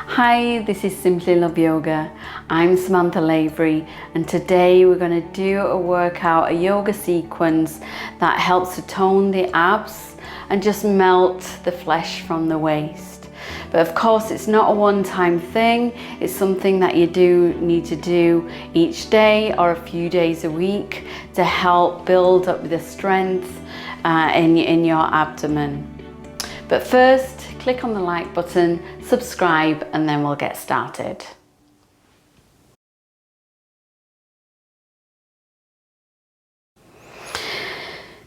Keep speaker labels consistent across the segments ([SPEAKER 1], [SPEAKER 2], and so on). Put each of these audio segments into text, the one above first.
[SPEAKER 1] Hi, this is Simply Love Yoga. I'm Samantha Lavery, and today we're going to do a workout, a yoga sequence that helps to tone the abs and just melt the flesh from the waist. But of course, it's not a one-time thing. It's something that you do need to do each day or a few days a week to help build up the strength in your abdomen. But first, click on the like button, subscribe, and then we'll get started.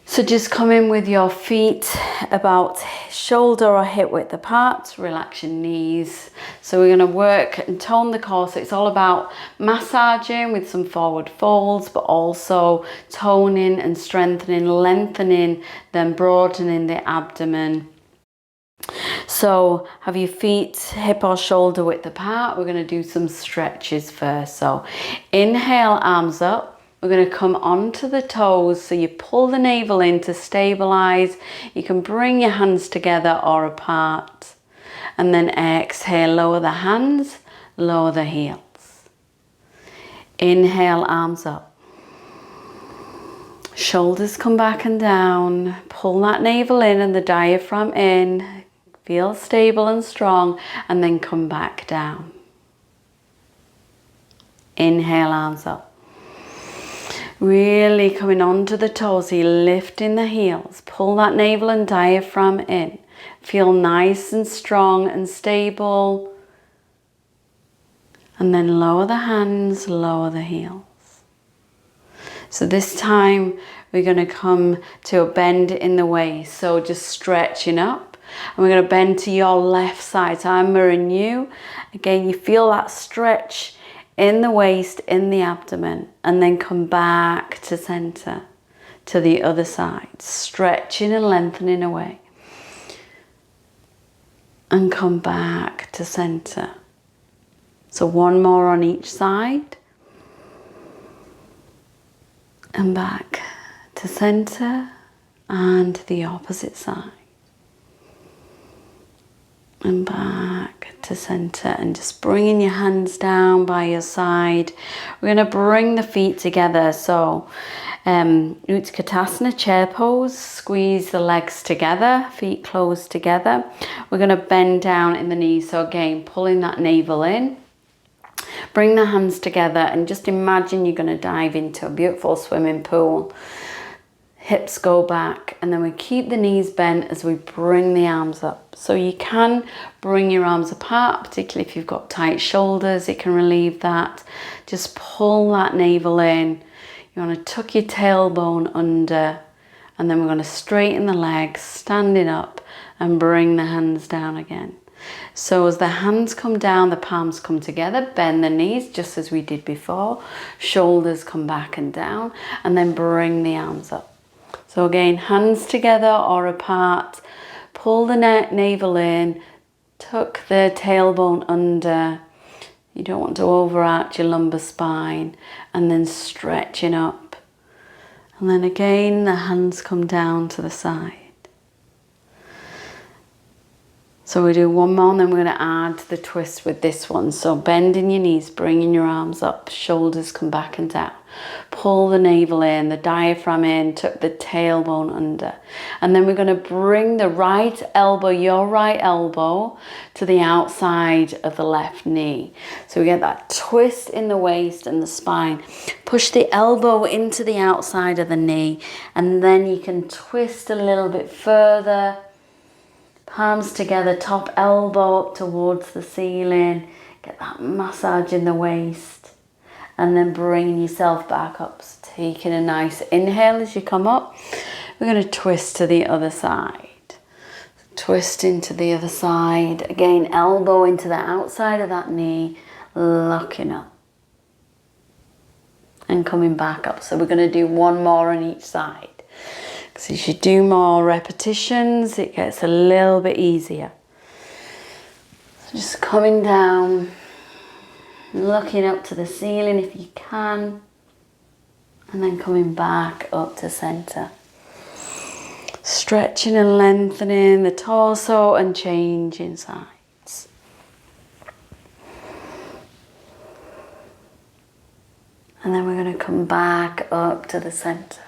[SPEAKER 1] So just come in with your feet about shoulder or hip width apart, relax your knees. So we're going to work and tone the core. So it's all about massaging with some forward folds, but also toning and strengthening, lengthening, then broadening the abdomen. So have your feet hip or shoulder width apart. We're going to do some stretches first. So inhale, arms up. We're going to come onto the toes. So you pull the navel in to stabilize. You can bring your hands together or apart. And then exhale, lower the hands, lower the heels. Inhale, arms up. Shoulders come back and down. Pull that navel in and the diaphragm in. Feel stable and strong, and then come back down. Inhale, arms up. Really coming onto the toes, so you're lifting the heels. Pull that navel and diaphragm in. Feel nice and strong and stable. And then lower the hands, lower the heels. So this time we're going to come to a bend in the waist. So just stretching up. And we're going to bend to your left side. So I'm mirroring you. Again, you feel that stretch in the waist, in the abdomen. And then come back to center, to the other side. Stretching and lengthening away. And come back to center. So one more on each side. And back to center and the opposite side. And back to center, and just bringing your hands down by your side. We're going to bring the feet together. So Utkatasana, chair pose. Squeeze the legs together, feet close together. We're going to bend down in the knees. So again, pulling that navel in. Bring the hands together and just imagine you're going to dive into a beautiful swimming pool. Hips go back, and then we keep the knees bent as we bring the arms up. So you can bring your arms apart, particularly if you've got tight shoulders, it can relieve that. Just pull that navel in. You want to tuck your tailbone under, and then we're going to straighten the legs, standing up, and bring the hands down again. So as the hands come down, the palms come together, bend the knees just as we did before. Shoulders come back and down, and then bring the arms up. So again, hands together or apart, pull the navel in, tuck the tailbone under. You don't want to overarch your lumbar spine, and then stretching up. And then again, the hands come down to the side. So we do one more, and then we're going to add the twist with this one. So bending your knees, bringing your arms up, shoulders come back and down. Pull the navel in, the diaphragm in, tuck the tailbone under. And then we're going to bring the right elbow, your right elbow, to the outside of the left knee. So we get that twist in the waist and the spine. Push the elbow into the outside of the knee, and then you can twist a little bit further. Palms together, top elbow up towards the ceiling. Get that massage in the waist. And then bringing yourself back up. So taking a nice inhale as you come up. We're going to twist to the other side. Twist into the other side. Again, elbow into the outside of that knee. Locking up. And coming back up. So we're going to do one more on each side. So as you do more repetitions, it gets a little bit easier. So just coming down, looking up to the ceiling if you can, and then coming back up to center. Stretching and lengthening the torso and changing sides. And then we're going to come back up to the center.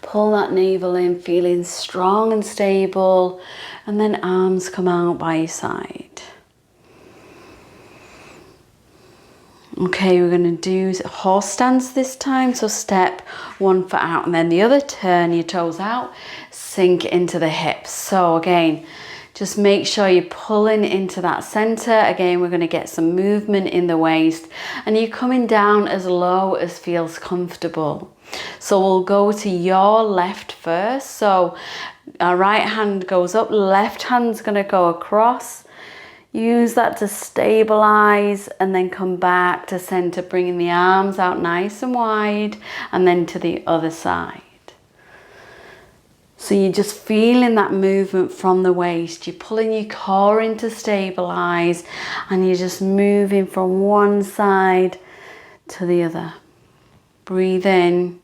[SPEAKER 1] Pull that navel in, feeling strong and stable. And then arms come out by your side. Okay, we're going to do horse stance this time. So step one foot out and then the other. Turn your toes out. Sink into the hips. So again, just make sure you're pulling into that center. Again, we're going to get some movement in the waist. And you're coming down as low as feels comfortable. So we'll go to your left first. So our right hand goes up. Left hand's going to go across. Use that to stabilize and then come back to center, bringing the arms out nice and wide, and then to the other side. So you're just feeling that movement from the waist. You're pulling your core in to stabilize, and you're just moving from one side to the other. Breathe in,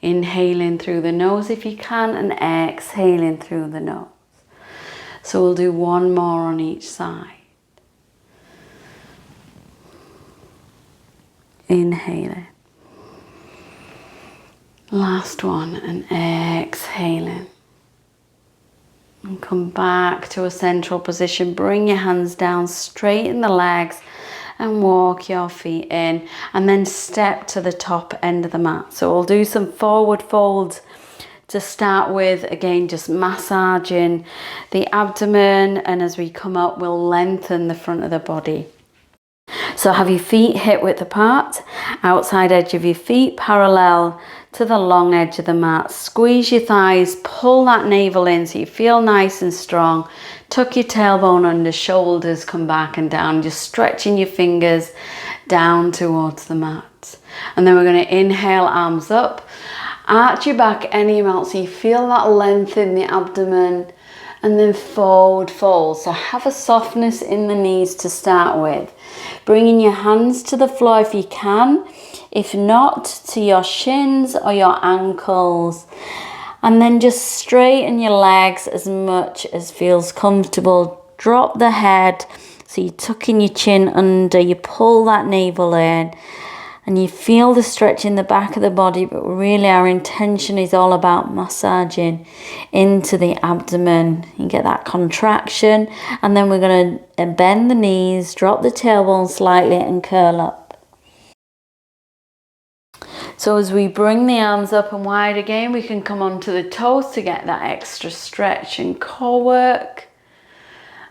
[SPEAKER 1] inhaling through the nose if you can, and exhaling through the nose. So we'll do one more on each side. Inhaling. Last one, and exhaling. And come back to a central position. Bring your hands down, straighten the legs and walk your feet in. And then step to the top end of the mat. So we'll do some forward folds to start with. Again, just massaging the abdomen. And as we come up, we'll lengthen the front of the body. So have your feet hip width apart, outside edge of your feet parallel to the long edge of the mat. Squeeze your thighs, pull that navel in so you feel nice and strong. Tuck your tailbone under, shoulders come back and down, just stretching your fingers down towards the mat. And then we're going to inhale, arms up, arch your back any amount so you feel that length in the abdomen, and then forward fold. So have a softness in the knees to start with. Bringing your hands to the floor if you can. If not, to your shins or your ankles. And then just straighten your legs as much as feels comfortable. Drop the head. So you're tucking your chin under. You pull that navel in. And you feel the stretch in the back of the body, but really our intention is all about massaging into the abdomen. You get that contraction, and then we're going to bend the knees, drop the tailbone slightly and curl up. So as we bring the arms up and wide again, we can come onto the toes to get that extra stretch and core work.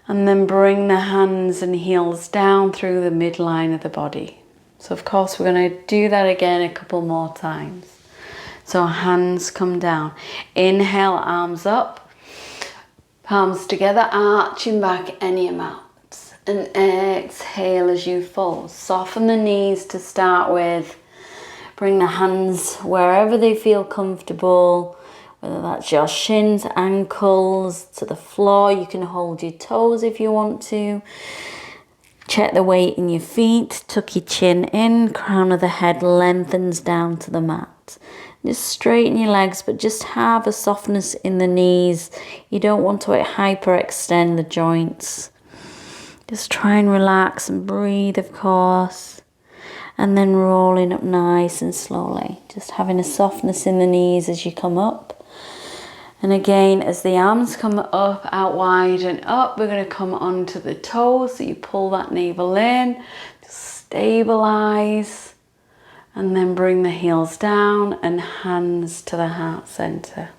[SPEAKER 1] And then bring the hands and heels down through the midline of the body. So of course we're going to do that again a couple more times. So hands come down. Inhale, arms up. Palms together, arching back any amount. And exhale as you fold. Soften the knees to start with. Bring the hands wherever they feel comfortable. Whether that's your shins, ankles, to the floor. You can hold your toes if you want to. Check the weight in your feet, tuck your chin in, crown of the head lengthens down to the mat. Just straighten your legs, but just have a softness in the knees. You don't want to hyperextend the joints. Just try and relax and breathe, of course. And then rolling up nice and slowly. Just having a softness in the knees as you come up. And again, as the arms come up, out wide and up, we're going to come onto the toes. So you pull that navel in, stabilize, and then bring the heels down and hands to the heart center.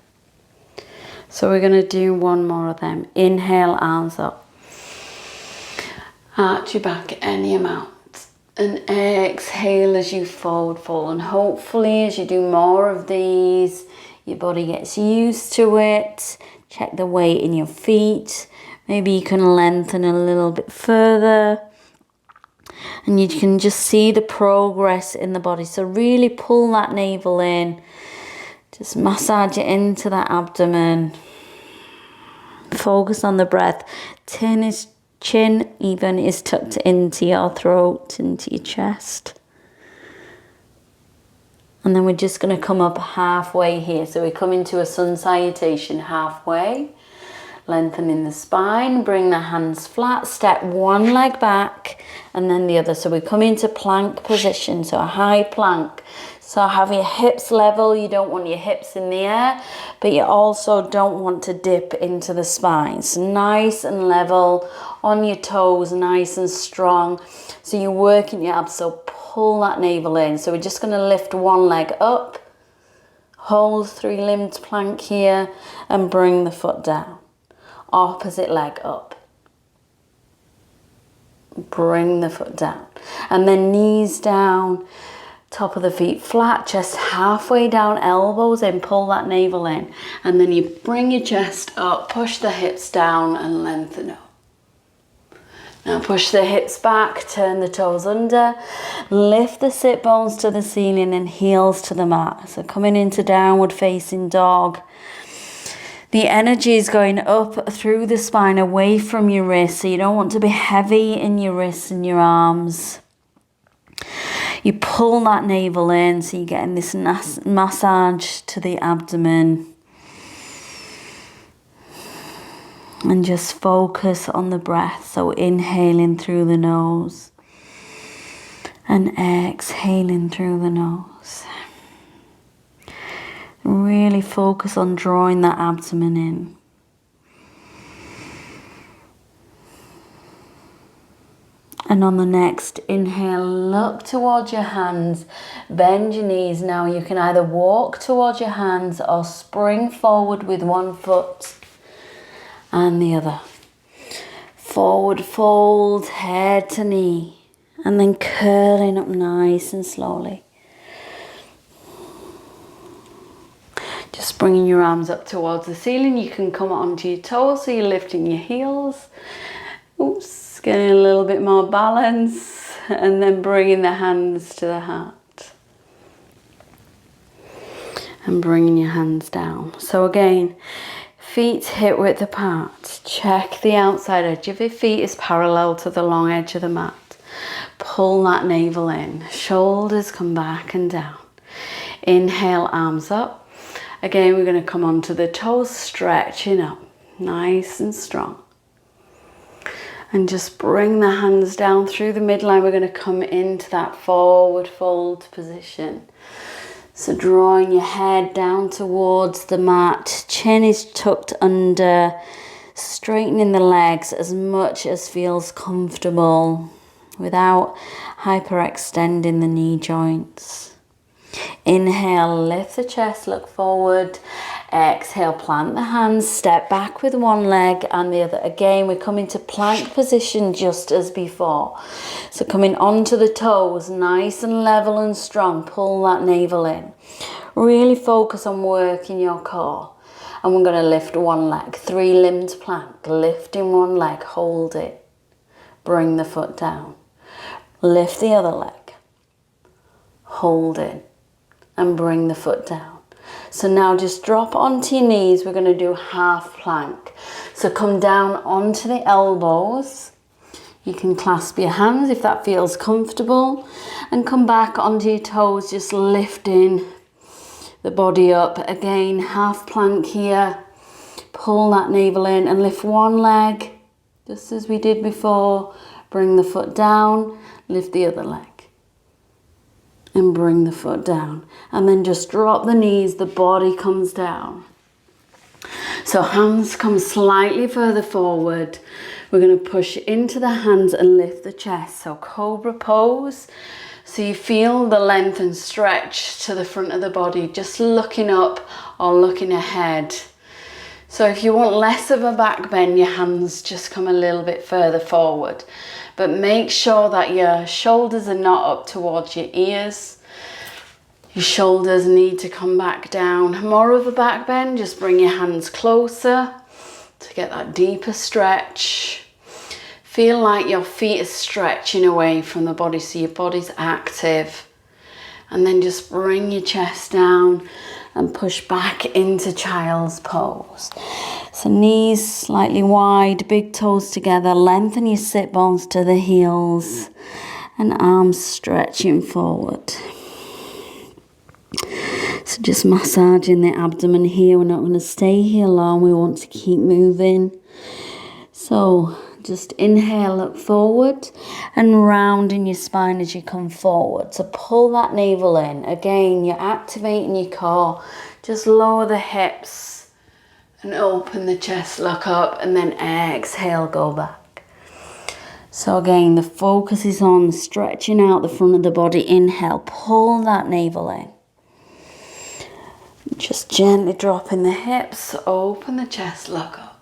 [SPEAKER 1] So we're going to do one more of them. Inhale, arms up. Arch your back any amount. And exhale as you forward fold. And hopefully as you do more of these, your body gets used to it. Check the weight in your feet. Maybe you can lengthen a little bit further. And you can just see the progress in the body. So really pull that navel in. Just massage it into that abdomen. Focus on the breath. Chin even is tucked into your throat, into your chest. And then we're just going to come up halfway here. So we come into a sun salutation halfway. Lengthening the spine. Bring the hands flat. Step one leg back. and then the other. So we come into plank position, so a high plank. So have your hips level. You don't want your hips in the air, but you also don't want to dip into the spine. So nice and level on your toes, nice and strong. So you're working your abs, so pull that navel in. So we're just going to lift one leg up, hold 3-limbed plank here, and bring the foot down. Opposite leg up. Bring the foot down. And then knees down, top of the feet flat, chest halfway down, elbows in, pull that navel in. And then you bring your chest up, push the hips down and lengthen up. Now push the hips back, turn the toes under, lift the sit bones to the ceiling and heels to the mat. So coming into downward facing dog. The energy is going up through the spine, away from your wrists. So you don't want to be heavy in your wrists and your arms. You pull that navel in, so you're getting this massage to the abdomen. And just focus on the breath. So inhaling through the nose and exhaling through the nose. Really focus on drawing that abdomen in. And on the next inhale, look towards your hands, bend your knees. Now you can either walk towards your hands or spring forward with one foot and the other. Forward fold, head to knee, and then curling up nice and slowly. Just bringing your arms up towards the ceiling. You can come onto your toes, so you're lifting your heels. Oops, getting a little bit more balance, and then bringing the hands to the heart. And bringing your hands down. So again, feet hip width apart. Check the outside edge of your feet is parallel to the long edge of the mat. Pull that navel in. Shoulders come back and down. Inhale, arms up. Again, we're going to come onto the toes, stretching up. Nice and strong. And just bring the hands down through the midline. We're going to come into that forward fold position. So drawing your head down towards the mat, chin is tucked under, straightening the legs as much as feels comfortable without hyperextending the knee joints. Inhale, lift the chest, look forward. Exhale, plant the hands, step back with one leg and the other. Again, we come into plank position just as before. So coming onto the toes, nice and level and strong. Pull that navel in. Really focus on working your core. And we're going to lift one leg, 3-limbed plank. Lifting one leg, hold it. Bring the foot down. Lift the other leg. Hold it. And bring the foot down. So now just drop onto your knees. We're going to do half plank. So come down onto the elbows. You can clasp your hands if that feels comfortable. And come back onto your toes, just lifting the body up. Again, half plank here. Pull that navel in and lift one leg. Just as we did before. Bring the foot down. Lift the other leg. And bring the foot down. And then just drop the knees, the body comes down. So hands come slightly further forward. We're going to push into the hands and lift the chest. So cobra pose. So you feel the length and stretch to the front of the body, just looking up or looking ahead. So if you want less of a back bend, your hands just come a little bit further forward. But make sure that your shoulders are not up towards your ears. Your shoulders need to come back down. More of a back bend, just bring your hands closer to get that deeper stretch. Feel like your feet are stretching away from the body, so your body's active. And then just bring your chest down and push back into child's pose. So knees slightly wide, big toes together, lengthen your sit bones to the heels and arms stretching forward. So just massaging the abdomen here. We're not going to stay here long, we want to keep moving. So Just inhale, look forward and round in your spine as you come forward. So pull that navel in. Again, you're activating your core. Just lower the hips and open the chest, look up, and then exhale, go back. So again, the focus is on stretching out the front of the body. Inhale, pull that navel in. Just gently dropping the hips, open the chest, look up.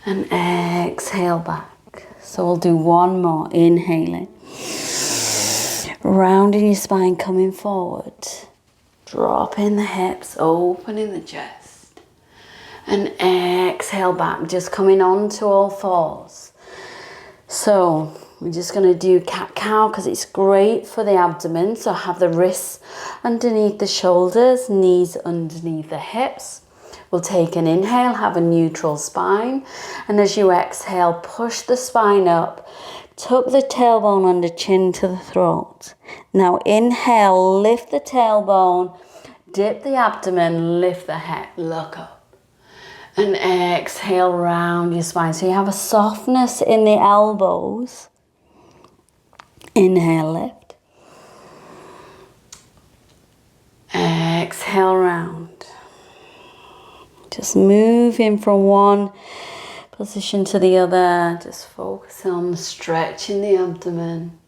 [SPEAKER 1] And exhale back. So we'll do one more. Inhaling. Rounding your spine, coming forward. Dropping the hips, opening the chest. And exhale back, just coming on to all fours. So we're just going to do cat-cow because it's great for the abdomen. So have the wrists underneath the shoulders, knees underneath the hips. We'll take an inhale, have a neutral spine. And as you exhale, push the spine up. Tuck the tailbone under chin to the throat. Now inhale, lift the tailbone. Dip the abdomen, lift the head, look up. And exhale, round your spine. So you have a softness in the elbows. Inhale, lift. Exhale, round. Just moving from one position to the other. Just focus on stretching the abdomen.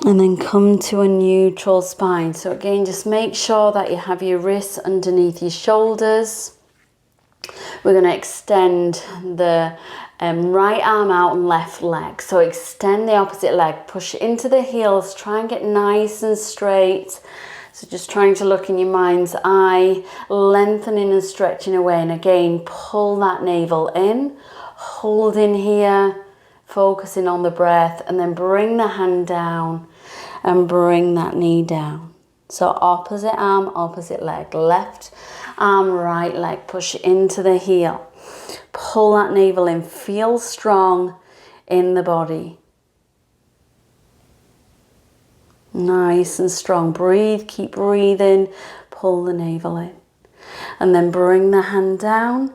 [SPEAKER 1] And then come to a neutral spine. So again, just make sure that you have your wrists underneath your shoulders. We're going to extend the right arm out and left leg. So extend the opposite leg. Push into the heels. Try and get nice and straight. So just trying to look in your mind's eye, lengthening and stretching away. And again, pull that navel in, hold in here, focusing on the breath, and then bring the hand down and bring that knee down. So opposite arm, opposite leg, left arm, right leg, push into the heel. Pull that navel in, feel strong in the body. Nice and strong. Breathe, keep breathing. Pull the navel in. And then bring the hand down.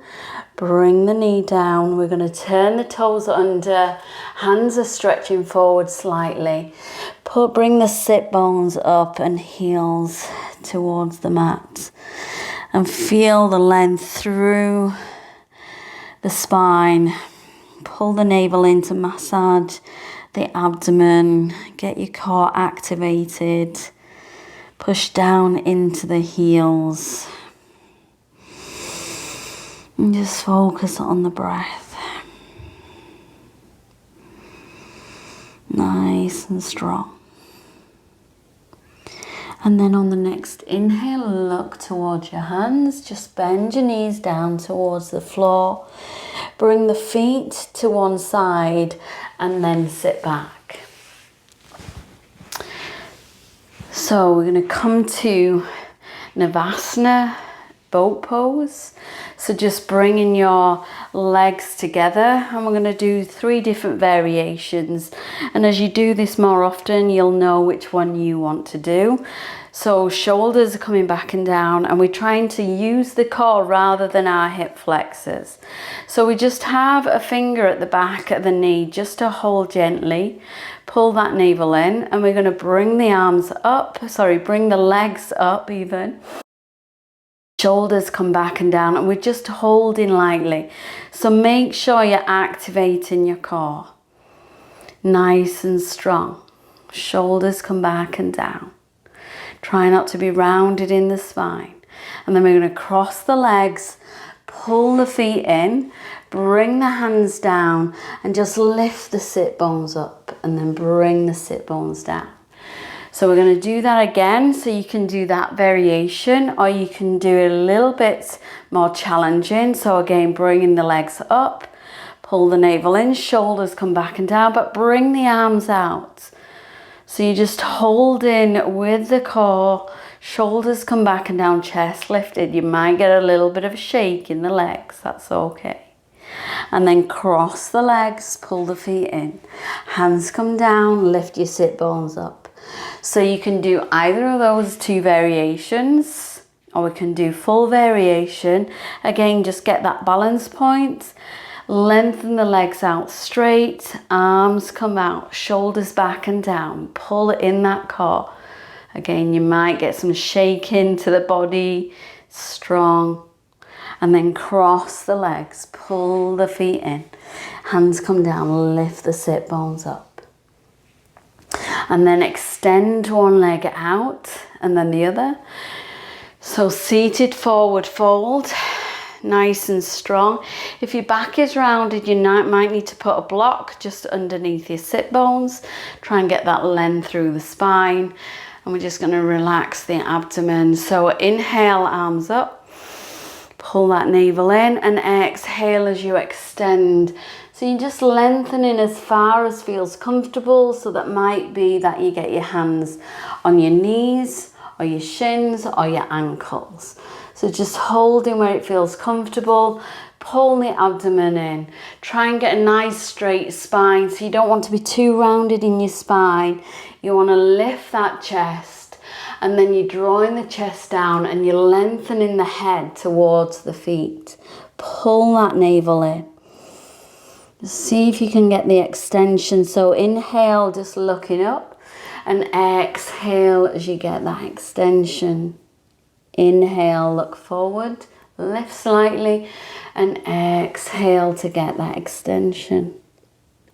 [SPEAKER 1] Bring the knee down. We're going to turn the toes under. Hands are stretching forward slightly. Bring the sit bones up and heels towards the mat. And feel the length through the spine. Pull the navel in to massage the abdomen, get your core activated, push down into the heels, and just focus on the breath. Nice and strong. And then on the next inhale, look towards your hands, just bend your knees down towards the floor, bring the feet to one side, and then sit back. So we're going to come to Navasana boat pose. So just bringing your legs together, and we're going to do 3 different variations. And as you do this more often, you'll know which one you want to do. So shoulders are coming back and down, and we're trying to use the core rather than our hip flexors. So we just have a finger at the back of the knee just to hold gently. Pull that navel in, and we're going to bring the arms up, bring the legs up even. Shoulders come back and down, and we're just holding lightly. So make sure you're activating your core. Nice and strong. Shoulders come back and down. Try not to be rounded in the spine. And then we're going to cross the legs, pull the feet in, bring the hands down, and just lift the sit bones up, and then bring the sit bones down. So we're going to do that again. So you can do that variation, or you can do it a little bit more challenging. So again, bringing the legs up, pull the navel in, shoulders come back and down, but bring the arms out. So you just hold in with the core, shoulders come back and down, chest lifted. You might get a little bit of a shake in the legs, that's okay. And then cross the legs, pull the feet in. Hands come down, lift your sit bones up. So you can do either of those 2 variations, or we can do full variation. Again, just get that balance point. Lengthen the legs out straight, arms come out, shoulders back and down. Pull it in that core. Again, you might get some shaking to the body, strong. And then cross the legs, pull the feet in. Hands come down, lift the sit bones up. And then extend one leg out and then the other. So seated forward fold, nice and strong. If your back is rounded, you might need to put a block just underneath your sit bones. Try and get that length through the spine. And we're just going to relax the abdomen. So inhale, arms up. Pull that navel in and exhale as you extend. So you're just lengthening as far as feels comfortable. So that might be that you get your hands on your knees or your shins or your ankles. So just holding where it feels comfortable. Pull the abdomen in. Try and get a nice straight spine. So you don't want to be too rounded in your spine. You want to lift that chest. And then you're drawing the chest down and you're lengthening the head towards the feet. Pull that navel in. Just see if you can get the extension. So inhale, just looking up. And exhale as you get that extension. Inhale, look forward. Lift slightly. And exhale to get that extension.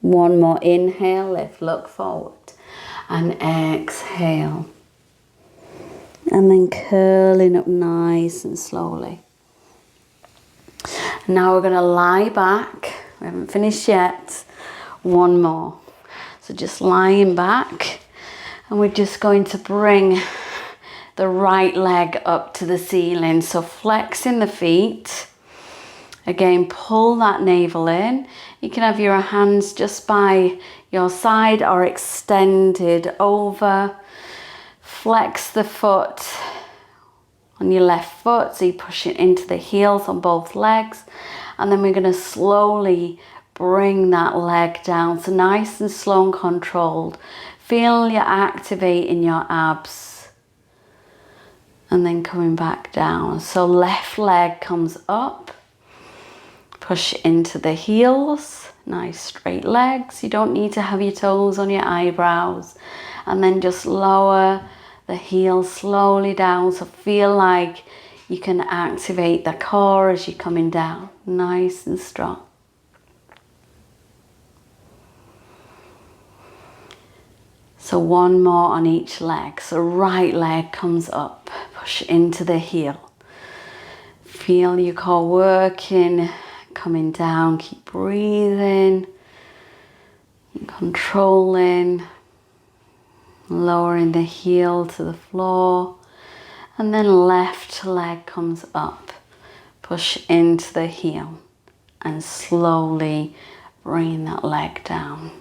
[SPEAKER 1] One more inhale, lift, look forward. And exhale. And then curling up nice and slowly. Now we're going to lie back. We haven't finished yet. One more. So just lying back. And we're just going to bring the right leg up to the ceiling. So flexing the feet. Again, pull that navel in. You can have your hands just by your side or extended over. Flex the foot on your left foot, so you push it into the heels on both legs. And then we're going to slowly bring that leg down. So nice and slow and controlled. Feel you activating your abs. And then coming back down. So left leg comes up. Push into the heels. Nice straight legs. You don't need to have your toes on your eyebrows. And then just lower the heel slowly down, so feel like you can activate the core as you're coming down, nice and strong. So one more on each leg. So right leg comes up, push into the heel. Feel your core working, coming down, keep breathing, controlling. Lowering the heel to the floor, and then left leg comes up. Push into the heel and slowly bring that leg down.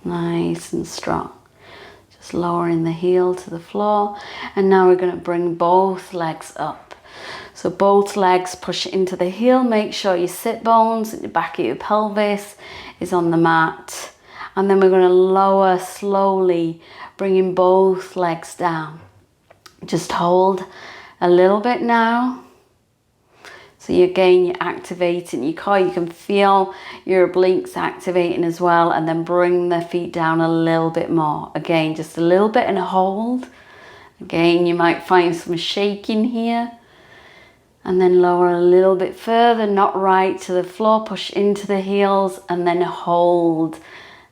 [SPEAKER 1] Nice and strong. Just lowering the heel to the floor, and now we're going to bring both legs up. So both legs push into the heel. Make sure your sit bones at the back of your pelvis is on the mat. And then we're going to lower slowly, bringing both legs down. Just hold a little bit now. So you're activating your core. You can feel your obliques activating as well. And then bring the feet down a little bit more. Again, just a little bit and hold. Again, you might find some shaking here. And then lower a little bit further, not right to the floor, push into the heels and then hold.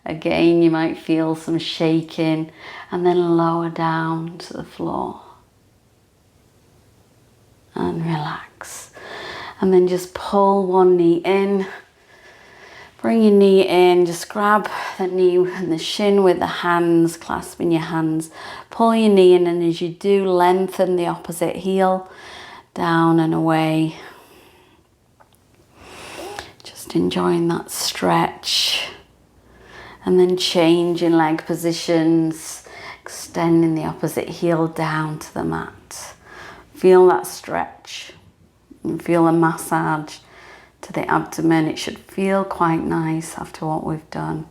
[SPEAKER 1] Again, you might feel some shaking and then lower down to the floor. And relax. And then just pull one knee in. Bring your knee in, just grab the knee and the shin with the hands, clasping your hands. Pull your knee in, and as you do, lengthen the opposite heel. Down and away. Just enjoying that stretch. And then changing leg positions. Extending the opposite heel down to the mat. Feel that stretch. And feel a massage to the abdomen. It should feel quite nice after what we've done.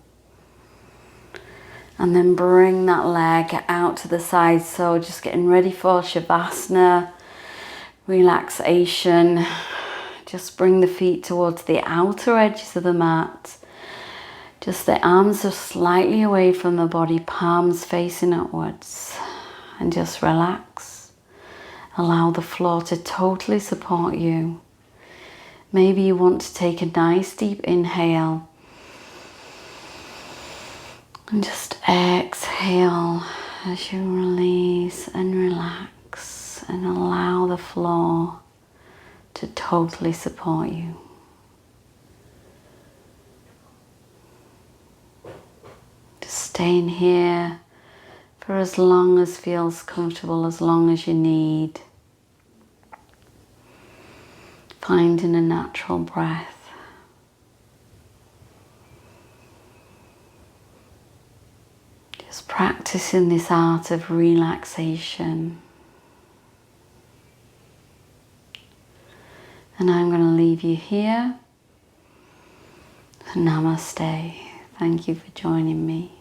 [SPEAKER 1] And then bring that leg out to the side. So just getting ready for Shavasana, relaxation. Just bring the feet towards the outer edges of the mat. Just the arms are slightly away from the body, palms facing upwards. And just relax. Allow the floor to totally support you. Maybe you want to take a nice deep inhale. And just exhale as you release and relax and allow the floor to totally support you. Just staying here for as long as feels comfortable, as long as you need. Finding a natural breath. Just practicing this art of relaxation. And I'm going to leave you here. Namaste. Thank you for joining me.